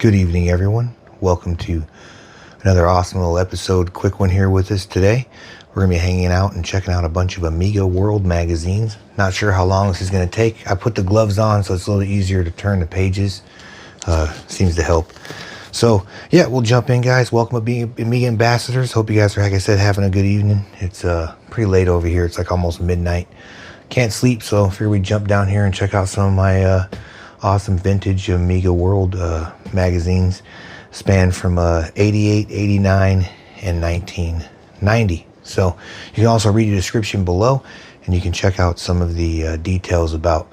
Good evening, everyone. Welcome to another awesome little episode. Quick one here with us today. We're going to be hanging out and checking out a bunch of Amiga World magazines. Not sure how long this is going to take. I put the gloves on so it's a little easier to turn the pages. Seems to help. So, yeah, we'll jump in, guys. Welcome Amiga ambassadors. Hope you guys are, like I said, having a good evening. It's pretty late over here. It's like almost midnight. Can't sleep, so I figured we'd jump down here and check out some of my awesome vintage Amiga World magazines. Span from 88, 89, and 1990. So you can also read the description below, and you can check out some of the details about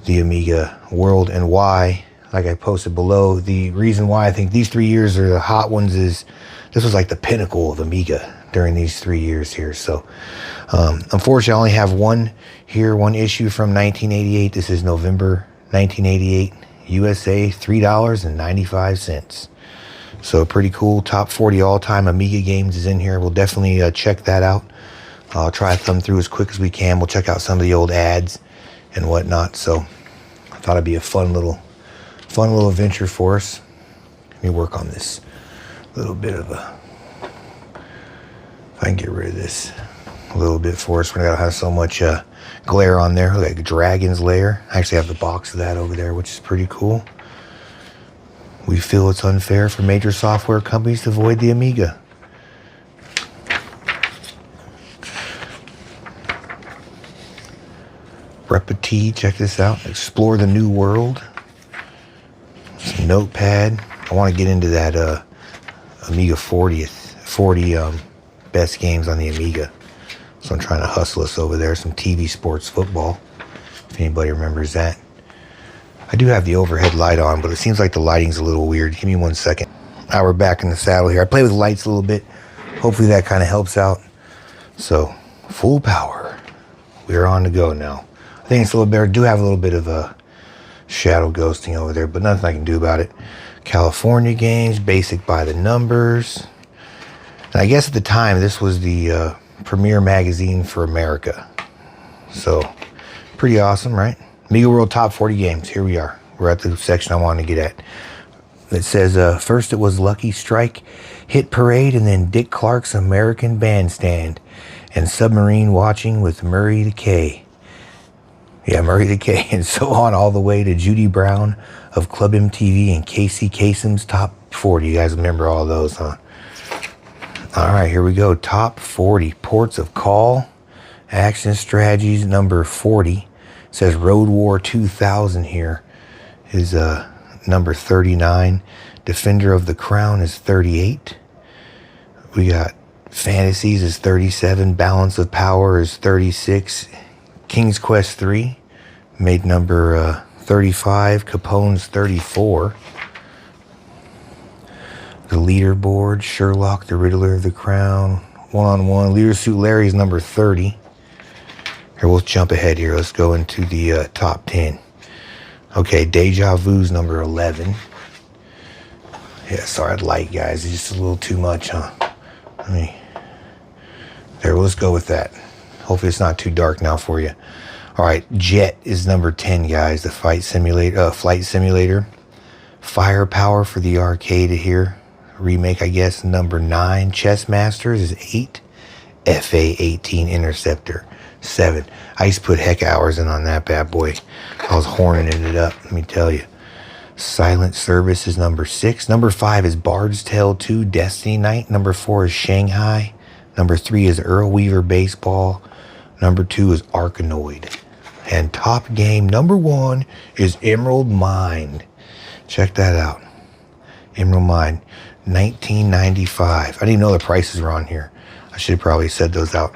the Amiga World and why, like I posted below, the reason why I think these 3 years are the hot ones is this was like the pinnacle of Amiga during these 3 years here. So unfortunately, I only have one issue from 1988. This is November 1988, USA, $3.95. So pretty cool. Top 40 all-time Amiga games is in here. We'll definitely check that out. I'll try to thumb through as quick as we can. We'll check out some of the old ads and whatnot. So I thought it'd be a fun little adventure for us. Let me work on this little bit of a. If I can get rid of this a little bit for us. We're not gonna have so much glare on there. Like a dragon's lair. I actually have the box of that over there, which is pretty cool. We feel it's unfair for major software companies to avoid the Amiga. Repetee, check this out. Explore the new world. Some notepad. I want to get into that Amiga 40 best games on the Amiga. So I'm trying to hustle us over there. Some TV sports football, if anybody remembers that. I do have the overhead light on, but it seems like the lighting's a little weird. Give me 1 second. Now we're back in the saddle here. I play with lights a little bit. Hopefully that kind of helps out. So, full power. We're on to go now. I think it's a little better. I do have a little bit of a shadow ghosting over there, but nothing I can do about it. California games, basic by the numbers. And I guess at the time, this was the premier magazine for America. So, pretty awesome, right? Amiga World Top 40 Games. Here we are. We're at the section I wanted to get at. It says, first it was Lucky Strike, Hit Parade, and then Dick Clark's American Bandstand, and Submarine Watching with Murray the K. Yeah, Murray the K, and so on all the way to Judy Brown of Club MTV and Casey Kasem's Top 40. You guys remember all those, huh? All right, here we go. Top 40. Ports of Call, Action Strategies, number 40. It says Road War 2000 here is number 39. Defender of the Crown is 38. We got Fantasies is 37. Balance of Power is 36. King's Quest 3 made number 35. Capone's 34. The Leaderboard, Sherlock, the Riddler of the Crown, One-on-One. Leader Suit Larry is number 30. Here, we'll jump ahead here. Let's go into the top 10. Okay, Deja Vu's number 11. Yeah, sorry, light, guys. It's just a little too much, huh? There, well, let's go with that. Hopefully it's not too dark now for you. All right, Jet is number 10, guys. The flight simulator. Firepower for the arcade here. Remake, I guess, number 9. Chess Masters is 8. FA-18 Interceptor, 7. I used to put heck hours in on that bad boy. I was horning it up, let me tell you. Silent Service is number 6. Number 5 is Bard's Tale 2 Destiny Night. Number 4 is Shanghai. Number 3 is Earl Weaver Baseball. Number 2 is Arkanoid. And top game number 1 is Emerald Mine. Check that out. Emerald Mine, 1995. I didn't even know the prices were on here. I should have probably said those out.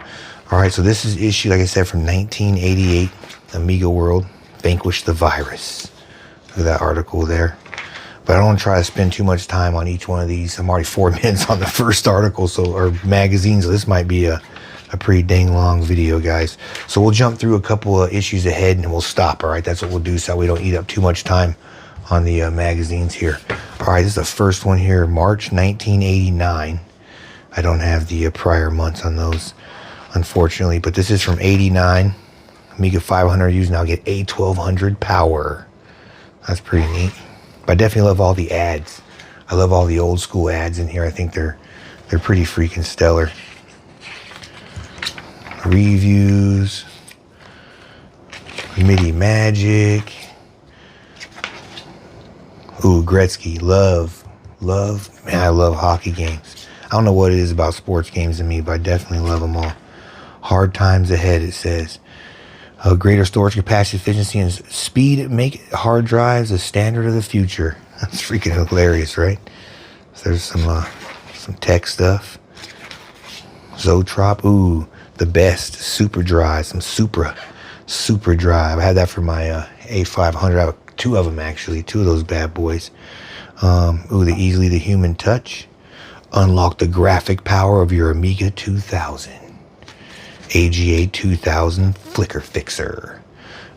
All right, so this is issue, like I said, from 1988, Amiga World, Vanquish the Virus. Look at that article there. But I don't want to try to spend too much time on each one of these. I'm already 4 minutes on the first article, or magazine, so this might be a pretty dang long video, guys. So we'll jump through a couple of issues ahead and we'll stop, all right? That's what we'll do so we don't eat up too much time on the magazines here. All right, this is the first one here, March 1989. I don't have the prior months on those, unfortunately, but this is from 89. Amiga 500 users now get A1200 power. That's pretty neat. But I definitely love all the ads. I love all the old school ads in here. I think they're pretty freaking stellar. Reviews, MIDI Magic. Ooh, Gretzky, love. Man, I love hockey games. I don't know what it is about sports games to me, but I definitely love them all. Hard times ahead, it says. Greater storage capacity, efficiency, and speed make hard drives a standard of the future. That's freaking hilarious, right? So there's some tech stuff. Zoetrope, ooh, the best super drive, some super drive. I had that for my A500. I have two of them actually, two of those bad boys. Ooh, the Easily the Human Touch. Unlock the graphic power of your Amiga 2000. AGA 2000 Flicker Fixer.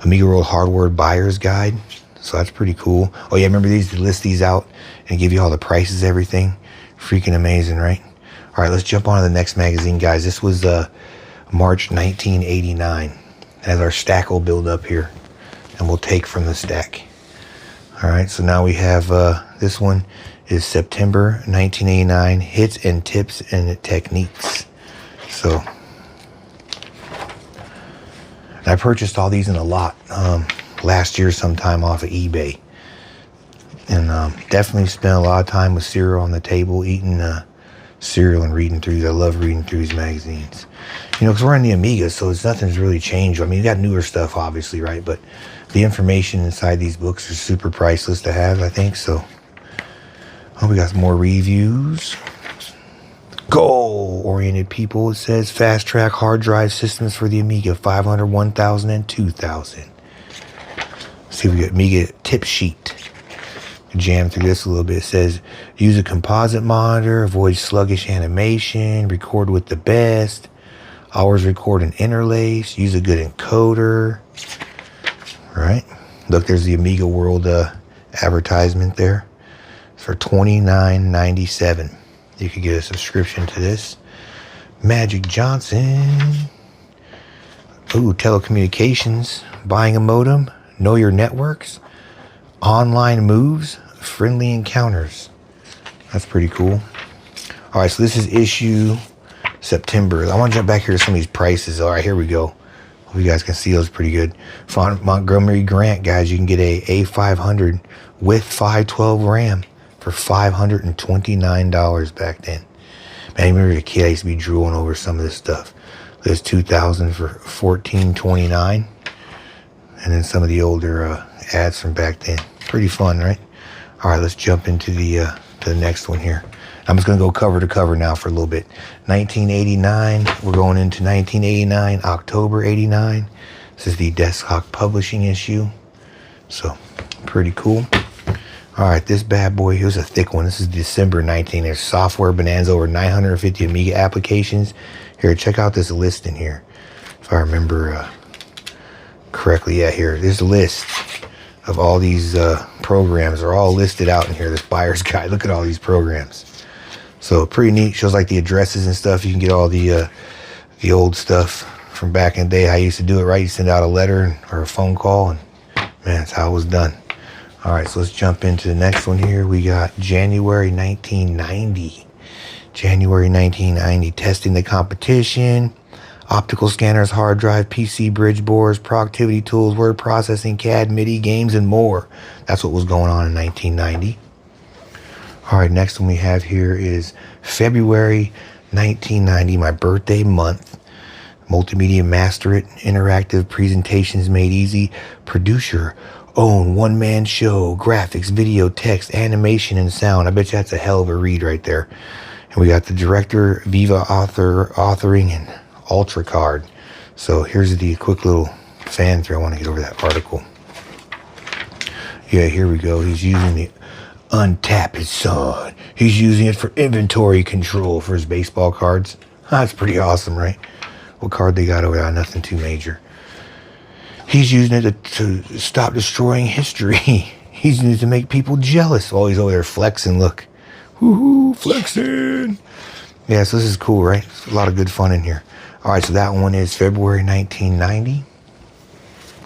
Amiga World Hardware Buyer's Guide. So that's pretty cool. Oh yeah, remember these? They list these out and give you all the prices, everything. Freaking amazing, right? All right, let's jump on to the next magazine, guys. This was March 1989. As our stack will build up here, and we'll take from the stack. All right, so now we have this one is September 1989, Hits and Tips and Techniques. So I purchased all these in a lot last year sometime off of eBay. And definitely spent a lot of time with cereal on the table, eating cereal and reading through these. I love reading through these magazines. You know, because we're in the Amiga, so nothing's really changed. I mean, you got newer stuff, obviously, right? But the information inside these books is super priceless to have, I think. So, oh, we got some more reviews. Goal-oriented people, it says. Fast track hard drive systems for the Amiga 500, 1000, and 2000. Let's see if we got Amiga tip sheet. Jam through this a little bit. It says, use a composite monitor, avoid sluggish animation, record with the best, always record an interlace, use a good encoder. Right? Look, there's the Amiga World advertisement there. It's for $29.97. You could get a subscription to this. Magic Johnson. Ooh, telecommunications. Buying a modem. Know your networks. Online moves. Friendly encounters. That's pretty cool. All right, so this is issue September. I want to jump back here to some of these prices. All right, here we go. Hope you guys can see those pretty good. Montgomery Grant, guys, you can get a A500 with 512 RAM for $529 back then. Man, I remember as a kid, I used to be drooling over some of this stuff. There's 2000 for $1429. And then some of the older ads from back then. Pretty fun, right? All right, let's jump into the next one here. I'm just going to go cover to cover now for a little bit. 1989, we're going into 1989, October 89. This is the Desktop Publishing issue. So, pretty cool. All right, this bad boy, here's a thick one. This is December 19. There's software bonanza, over 950 Amiga applications. Here, check out this list in here. If I remember correctly, yeah, here. There's a list of all these programs. They're all listed out in here, this buyer's guide. Look at all these programs. So pretty neat. Shows like the addresses and stuff. You can get all the old stuff from back in the day. How you used to do it, right? You send out a letter or a phone call, and man, that's how it was done. All right, so let's jump into the next one here. We got January 1990. January 1990. Testing the competition. Optical scanners, hard drive, PC bridge boards, productivity tools, word processing, CAD, MIDI, games, and more. That's what was going on in 1990. All right, next one we have here is February 1990, my birthday month. Multimedia Master It, interactive presentations made easy. Produce your own one-man show, graphics, video, text, animation, and sound. I bet you that's a hell of a read right there. And we got the director, Viva authoring, and Ultra card. So here's the quick little fan through. I want to get over that article. Yeah, here we go. He's using the untap his son. He's using it for inventory control for his baseball cards. That's pretty awesome, right? What card they got over there? Nothing too major. He's using it to stop destroying history. He's using it to make people jealous. Oh, he's over there flexing. Look. Woohoo, flexing. Yeah, so this is cool, right? There's a lot of good fun in here. All right, so that one is February 1990.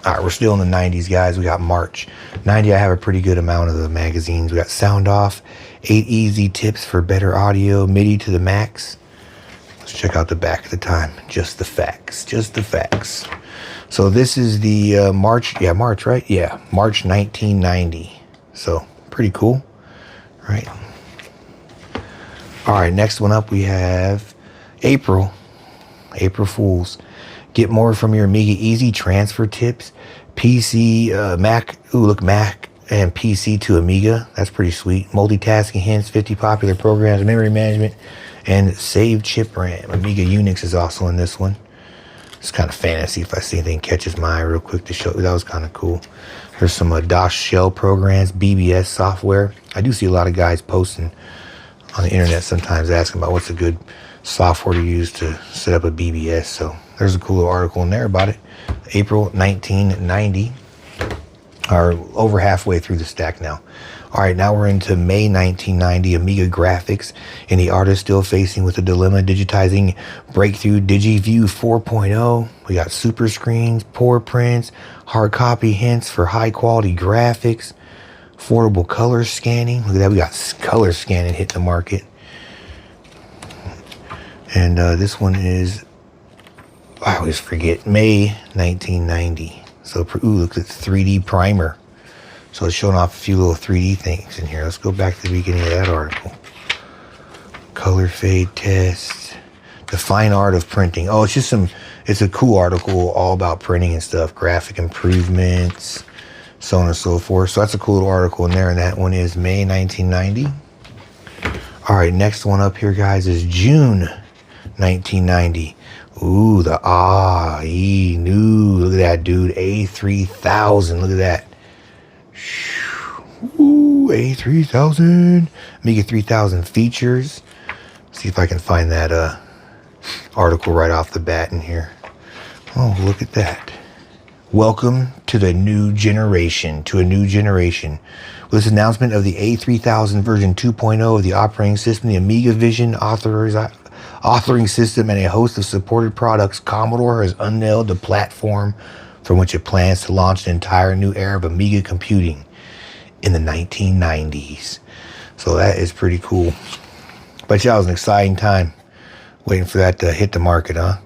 All right, we're still in the 90s, guys. We got March 90. I have a pretty good amount of the magazines. We got Sound Off, 8 easy tips for better audio, MIDI to the max. Let's check out the back of the time. Just the facts, just the facts. So this is the March, right? Yeah, March 1990. So pretty cool, right? All right, next one up we have April Fools. Get more from your Amiga Easy transfer tips. PC, Mac, Mac and PC to Amiga. That's pretty sweet. Multitasking hints, 50 popular programs, memory management, and save chip RAM. Amiga Unix is also in this one. It's kind of fantasy. If I see anything catches my eye real quick to show you, that was kind of cool. There's some DOS shell programs, BBS software. I do see a lot of guys posting on the internet sometimes asking about what's a good software to use to set up a BBS. So there's a cool little article in there about it. April 1990, or over halfway through the stack now. All right, now we're into May 1990. Amiga graphics, and the artist still facing with a dilemma, digitizing breakthrough DigiView 4.0. We got super screens, poor prints, hard copy hints for high quality graphics, affordable color scanning. Look at that, we got color scanning hitting the market. And this one is, I always forget, May 1990. So, look at 3D primer. So it's showing off a few little 3D things in here. Let's go back to the beginning of that article. Color fade test. The fine art of printing. Oh, it's just it's a cool article all about printing and stuff. Graphic improvements, so on and so forth. So that's a cool little article in there. And that one is May 1990. All right, next one up here, guys, is June 1990. Ooh, the look at that, dude. A3000, look at that. Ooh, A3000. Amiga 3000 features. See if I can find that article right off the bat in here. Oh, look at that. Welcome to the new generation, With this announcement of the A3000 version 2.0 of the operating system, the Amiga Vision authoring system, and a host of supported products, Commodore has unveiled the platform from which it plans to launch an entire new era of Amiga computing in the 1990s. So that is pretty cool. But yeah, it was an exciting time waiting for that to hit the market, huh?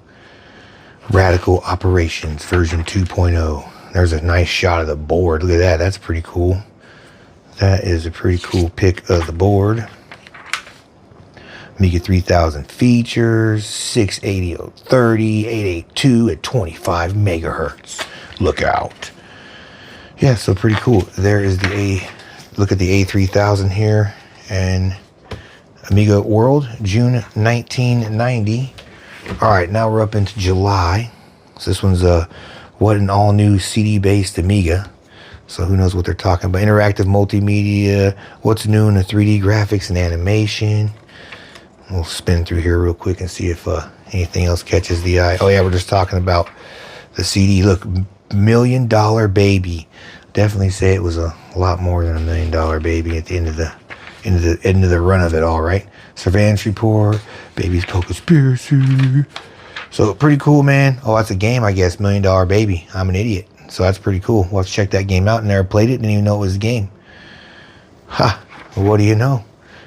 Radical Operations version 2.0. There's a nice shot of the board. Look at that. That's pretty cool. That is a pretty cool pic of the board. Amiga 3000 features, 680/30, 882 at 25 megahertz. Look out. Yeah, so pretty cool. There is look at the A3000 here, and Amiga World, June 1990. All right, now we're up into July. So this one's what an all-new CD-based Amiga. So who knows what they're talking about. Interactive multimedia, what's new in the 3D graphics and animation. We'll spin through here real quick and see if anything else catches the eye. Oh yeah, we're just talking about the CD. Look, $1 Million Baby. Definitely say it was a lot more than $1 Million Baby at the end of the run of it all, right? Surveillance Report, Baby's Co-Conspiracy. So pretty cool, man. Oh, that's a game, I guess. $1 Million Baby. I'm an idiot. So that's pretty cool. We'll have to check that game out. Never played it. Didn't even know it was a game. Ha! Well, what do you know?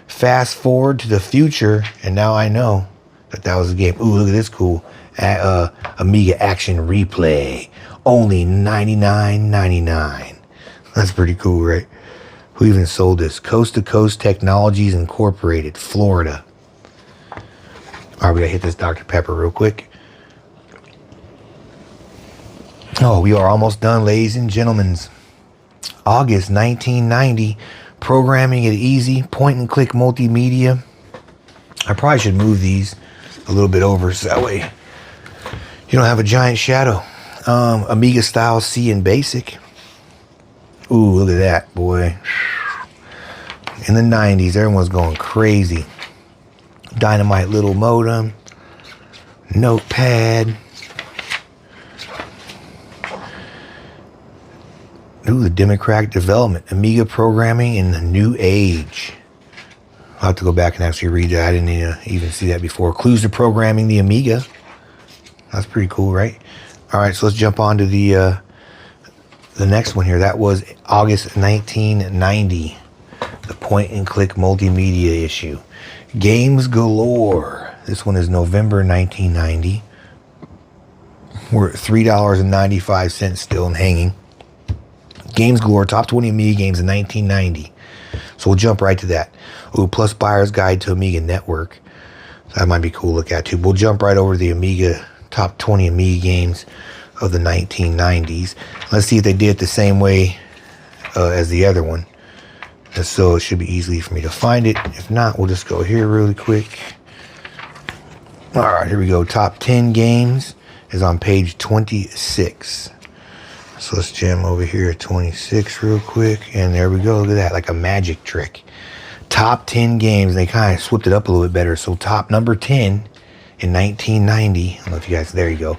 Fast forward to the future, and now I know that was a game. Ooh, look at this cool Amiga Action Replay. Only $99.99. That's pretty cool, right? Who even sold this? Coast to Coast Technologies Incorporated, Florida. All right, we gotta hit this Dr. Pepper real quick. Oh, we are almost done, ladies and gentlemen. August 1990. Programming it easy, point and click multimedia. I probably should move these a little bit over so that way you don't have a giant shadow. Amiga style C and basic. Ooh, look at that, boy. In the 90s, everyone's going crazy. Dynamite little modem, notepad. Ooh, the democratic development, Amiga programming in the new age. I'll have to go back and actually read that. I didn't even see that before. Clues to programming the Amiga. That's pretty cool, right? All right, so let's jump on to the The next one here, that was August 1990. The point and click multimedia issue. Games galore. This one is November 1990. We're at $3.95 still and hanging. Games galore, top 20 Amiga games in 1990. So we'll jump right to that. Ooh, plus buyer's guide to Amiga Network. So that might be cool to look at too. We'll jump right over to the Amiga, top 20 Amiga games of the 1990s. Let's see if they did it the same way as the other one. And so it should be easy for me to find it. If not, we'll just go here really quick. All right, here we go. Top 10 games is on page 26. So let's jam over here at 26 real quick. And there we go. Look at that, like a magic trick. Top 10 games. They kind of swept it up a little bit better. So top number 10 in 1990. I don't know if you guys, there you go,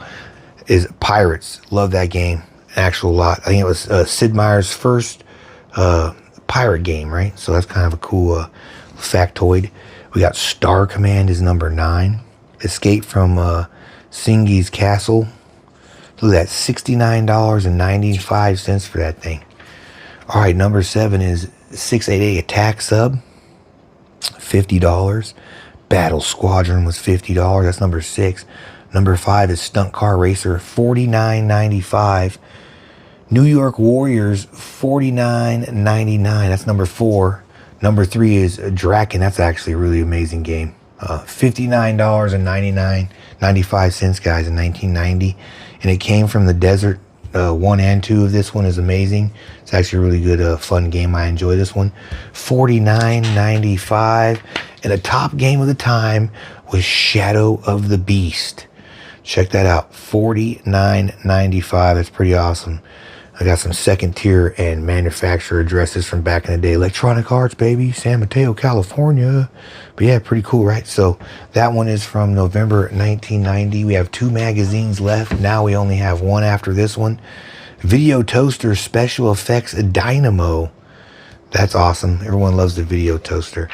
is Pirates. Love that game. Actual lot. I think it was Sid Meier's first pirate game, right? So that's kind of a cool factoid. We got Star Command is number 9. Escape from Singi's Castle. Look at that, $69.95 for that thing. All right, number 7 is 688 Attack Sub, $50. Battle Squadron was $50. That's number 6. Number 5 is Stunt Car Racer, $49.95. New York Warriors, $49.99. That's number 4. Number 3 is Draken. That's actually a really amazing game. $59.95, guys, in 1990. And it came from the desert. 1 and 2 of this one is amazing. It's actually a really good, fun game. I enjoy this one. $49.95. And the top game of the time was Shadow of the Beast. Check that out. $49.95. That's pretty awesome. I got some second tier and manufacturer addresses from back in the day. Electronic Arts, baby. San Mateo, California. But yeah, pretty cool, right? So that one is from November 1990. We have 2 magazines left. Now we only have 1 after this one. Video Toaster Special Effects Dynamo. That's awesome. Everyone loves the Video Toaster.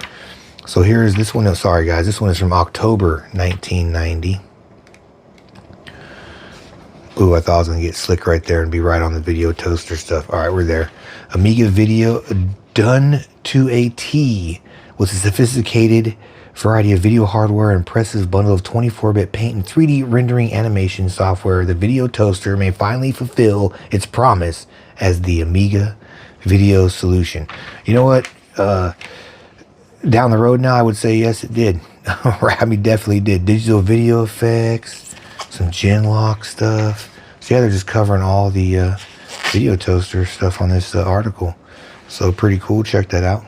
So here's this one. No, sorry, guys. This one is from October 1990. Ooh, I thought I was going to get slick right there and be right on the Video Toaster stuff. All right, we're there. Amiga Video done to a T with a sophisticated variety of video hardware and impressive bundle of 24-bit paint and 3D rendering animation software. The Video Toaster may finally fulfill its promise as the Amiga video solution. You know what? Down the road now, I would say yes, it did. I mean, definitely did. Digital video effects. Some Genlock stuff. So yeah, they're just covering all the Video Toaster stuff on this article. So pretty cool. Check that out.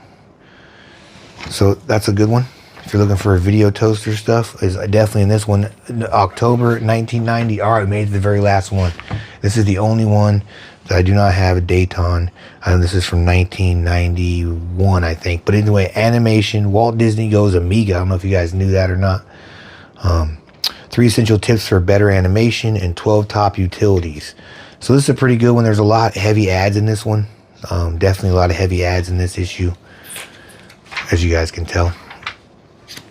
So that's a good one. If you're looking for Video Toaster stuff, is definitely in this one. October 1990. All right, we made it to the very last one. This is the only one that I do not have a date on. I know this is from 1991, I think. But anyway, animation. Walt Disney Goes Amiga. I don't know if you guys knew that or not. 3 essential tips for better animation and 12 top utilities. So this is a pretty good one. There's a lot of heavy ads in this one. Definitely a lot of heavy ads in this issue, as you guys can tell.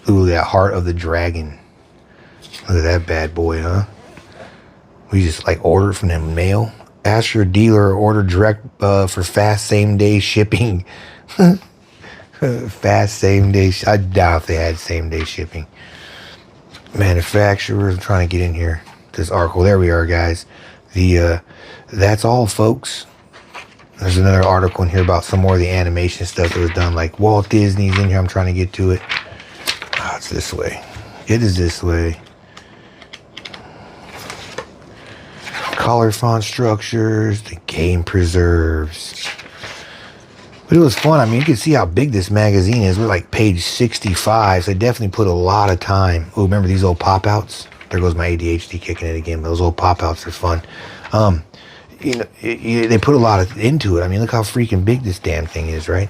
Ooh, that Heart of the Dragon. Look at that bad boy, huh? We just like order from the mail. Ask your dealer or order direct for fast same-day shipping. Fast same-day. I doubt if they had same-day shipping. Manufacturers. I'm trying to get in here. This article. There we are, guys. That's all, folks. There's another article in here about some more of the animation stuff that was done, like Walt Disney's in here. I'm trying to get to it. Oh, it's this way. It is this way. Color font structures, the game preserves. But it was fun. I mean, you can see how big this magazine is. We're like page 65, so they definitely put a lot of time. Oh, remember these old pop-outs? There goes my ADHD kicking it again. Those old pop-outs are fun. You know, they put a lot into it. I mean, look how freaking big this damn thing is, right?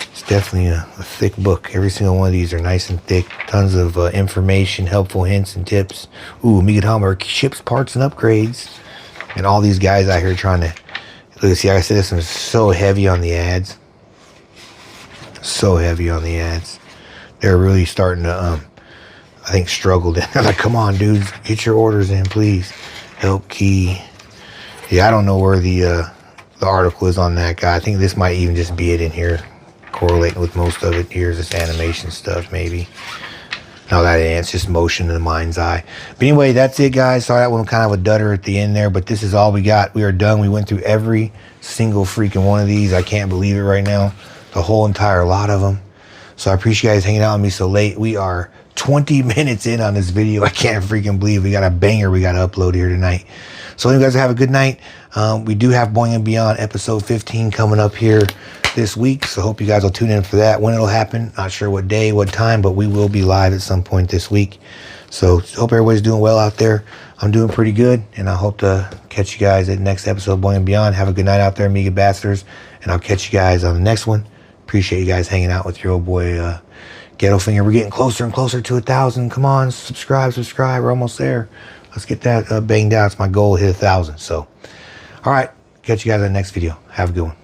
It's definitely a thick book. Every single one of these are nice and thick. Tons of information, helpful hints and tips. Ooh, Amiga Hardware ships, parts, and upgrades. And all these guys out here trying to... Look, see, like I said, this one's so heavy on the ads. So heavy on the ads. They're really starting to, I think, struggle. They're like, come on, dudes, get your orders in, please. Help key. Yeah, I don't know where the the article is on that guy. I think this might even just be it in here, correlating with most of it. Here's this animation stuff, maybe. No, that ain't. It's just motion in the mind's eye. But anyway, that's it, guys. Sorry, that one kind of a dudder at the end there, but this is all we got. We are done. We went through every single freaking one of these. I can't believe it right now. The whole entire lot of them. So I appreciate you guys hanging out with me so late. We are 20 minutes in on this video. I can't freaking believe we got a banger we got to upload here tonight. So you guys have a good night. We do have Boing and Beyond episode 15 coming up here this week, so hope you guys will tune in for that. When it'll happen, not sure what day, what time, but we will be live at some point this week. So hope everybody's doing well out there. I'm doing pretty good, and I hope to catch you guys at the next episode of Boing and Beyond. Have a good night out there, Amiga Bastards, and I'll catch you guys on the next one. Appreciate you guys hanging out with your old boy Ghetto Finger. We're getting closer and closer to 1,000. Come on, subscribe. We're almost there. Let's get that banged out. It's my goal to hit 1,000. So, all right, catch you guys in the next video. Have a good one.